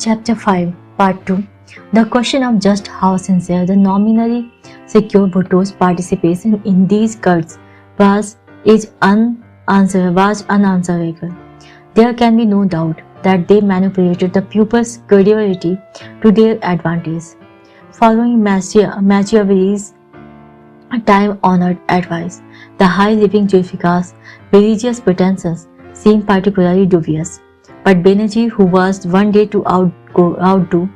Chapter 5, Part 2. The question of just how sincere the nominally secure Bhutto's participation in these cults was unanswerable. There can be no doubt that they manipulated the pupil's credibility to their advantage. Following Machiavelli's time-honored advice, the high-living Zulfikar's religious pretensions seemed particularly dubious. But Benazir, who was one day to outdo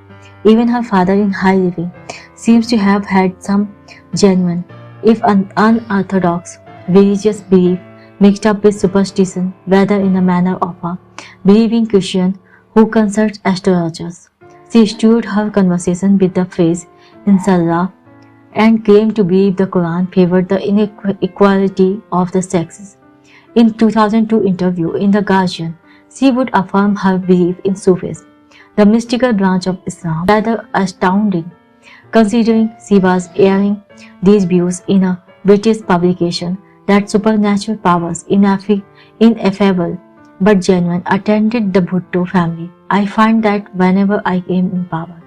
even her father in high living, seems to have had some genuine, if unorthodox, religious belief mixed up with superstition, whether in the manner of a believing Christian who consults astrologers. She stewed her conversation with the phrase Inshallah and claimed to believe the Quran favored the inequality of the sexes. In 2002 interview in The Guardian, she would affirm her belief in Sufism, the mystical branch of Islam, rather astounding, considering she was airing these views in a British publication that supernatural powers, ineffable but genuine, attended the Bhutto family. I find that whenever I came in power,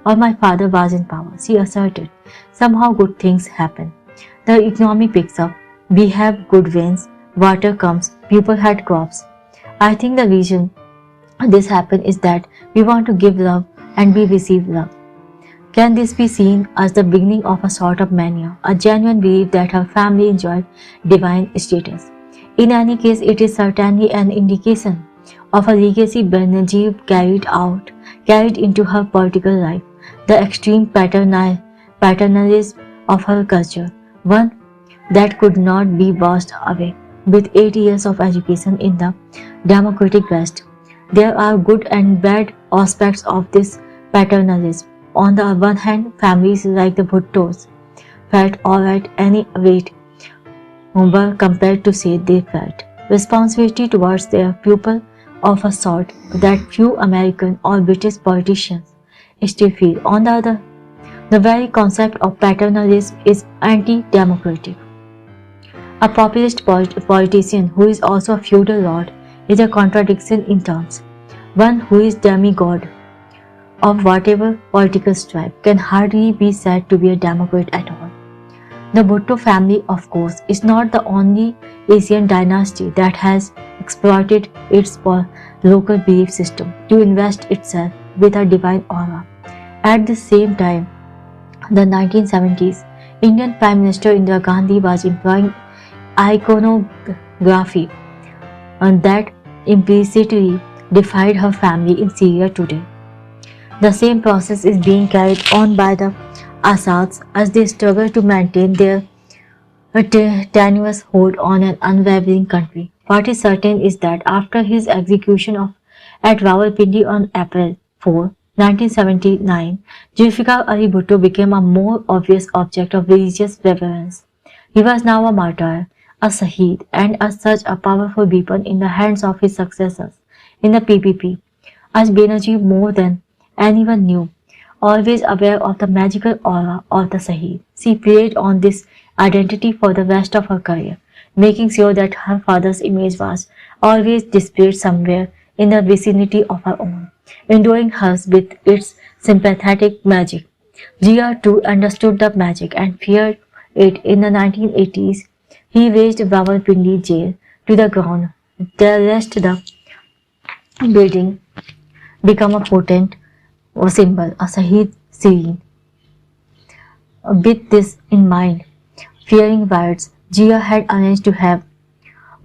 or my father was in power, she asserted, somehow good things happen. The economy picks up, we have good veins, water comes, people had crops. I think the reason this happened is that we want to give love and we receive love. Can this be seen as the beginning of a sort of mania, a genuine belief that her family enjoyed divine status? In any case, it is certainly an indication of a legacy Benazir carried into her political life, the extreme paternalism of her culture, one that could not be washed away. With 8 years of education in the democratic West, there are good and bad aspects of this paternalism. On the one hand, families like the Bhuttos felt all at any rate were compelled to say they felt responsibility towards their pupil of a sort that few American or British politicians still feel. On the other, the very concept of paternalism is anti-democratic. A populist politician who is also a feudal lord is a contradiction in terms. One who is demigod of whatever political stripe can hardly be said to be a democrat at all. The Bhutto family, of course, is not the only Asian dynasty that has exploited its local belief system to invest itself with a divine aura. At the same time, the 1970s, Indian Prime Minister Indira Gandhi was employing iconography and that implicitly defied her family in Syria today. The same process is being carried on by the Assads as they struggle to maintain their tenuous hold on an unwavering country. What is certain is that after his execution at Rawalpindi on April 4, 1979, Zulfikar Ali Bhutto became a more obvious object of religious reverence. He was now a martyr, a Shaheed, and as such a powerful weapon in the hands of his successors in the PPP. As Benazir more than anyone knew, always aware of the magical aura of the Shaheed, she played on this identity for the rest of her career, making sure that her father's image was always displayed somewhere in the vicinity of her own, enduring hers with its sympathetic magic. Jia too understood the magic and feared it. In the 1980s, he razed Rawalpindi jail to the ground. The rest of the building became a potent symbol, a Shaheed scene. With this in mind, fearing riots, Jia had arranged to have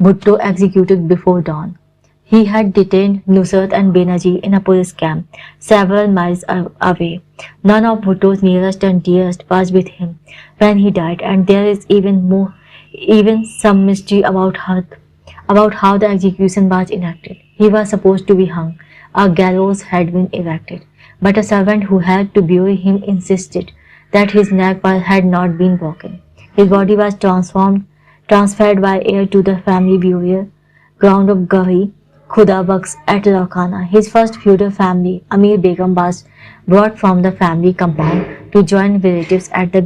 Bhutto executed before dawn. He had detained Nusrat and Benazir in a police camp several miles away. None of Bhutto's nearest and dearest was with him when he died, and there is even some mystery about how the execution was enacted. He was supposed to be hung. A gallows had been erected, but a servant who helped to bury him insisted that his neck had not been broken. His body was transferred by air to the family burial ground of Gahi Khuda Bakhsh at Lakhana. His first feudal family, Amir Begum, was brought from the family compound to join relatives at the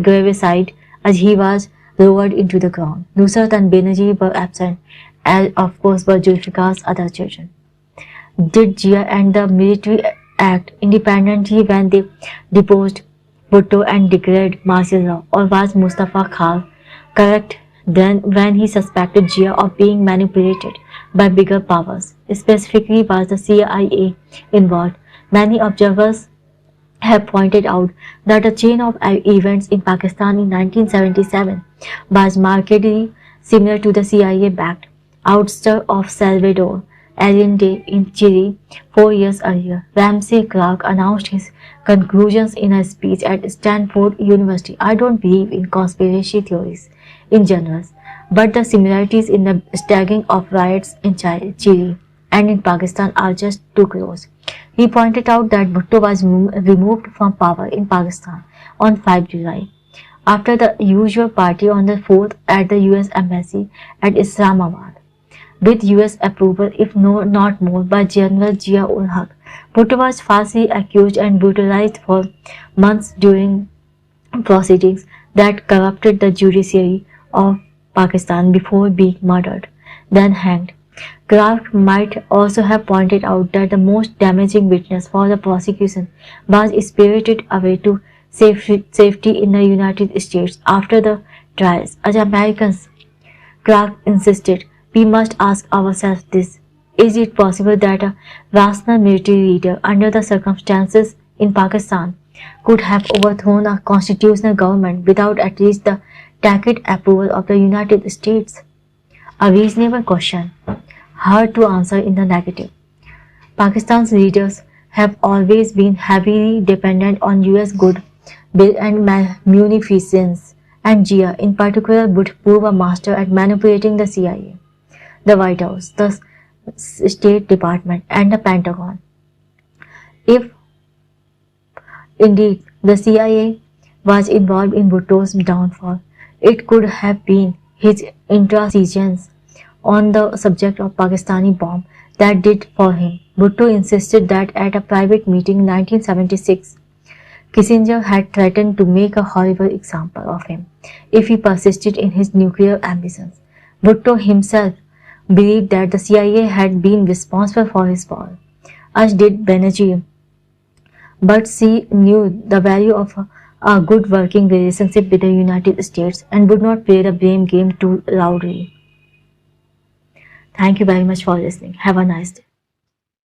graveside as he was lowered into the ground. Nusrat and Benazir were absent, as of course were Zulfikar's other children. Did Jia and the military act independently when they deposed Bhutto and declared martial law, or was Mustafa Khal correct then when he suspected Jia of being manipulated by bigger powers? Specifically, was the CIA involved? Many observers have pointed out that a chain of events in Pakistan in 1977 was markedly similar to the CIA-backed ouster of Salvador Allende in Chile 4 years earlier. Ramsey Clark announced his conclusions in a speech at Stanford University. I don't believe in conspiracy theories in general, but the similarities in the staging of riots in Chile and in Pakistan are just too close. He pointed out that Bhutto was removed from power in Pakistan on 5 July after the usual party on the 4th at the US Embassy at Islamabad, with US approval if not more by General Zia-ul-Haq. Bhutto was falsely accused and brutalized for months during proceedings that corrupted the judiciary of Pakistan before being murdered, then hanged. Clark might also have pointed out that the most damaging witness for the prosecution was spirited away to safety in the United States after the trials. As Americans, Clark insisted, we must ask ourselves this: is it possible that a rational military leader, under the circumstances in Pakistan, could have overthrown a constitutional government without at least the tacit approval of the United States? A reasonable question, hard to answer in the negative. Pakistan's leaders have always been heavily dependent on US goodwill and munificence, and Jia in particular would prove a master at manipulating the CIA, the White House, the State Department, and the Pentagon. If indeed the CIA was involved in Bhutto's downfall, it could have been his intransigence on the subject of Pakistani bomb that did for him. Bhutto insisted that at a private meeting in 1976, Kissinger had threatened to make a horrible example of him if he persisted in his nuclear ambitions. Bhutto himself believed that the CIA had been responsible for his fall, as did Banerjee, but she knew the value of a good working relationship with the United States and would not play the blame game too loudly. Thank you very much for listening. Have a nice day.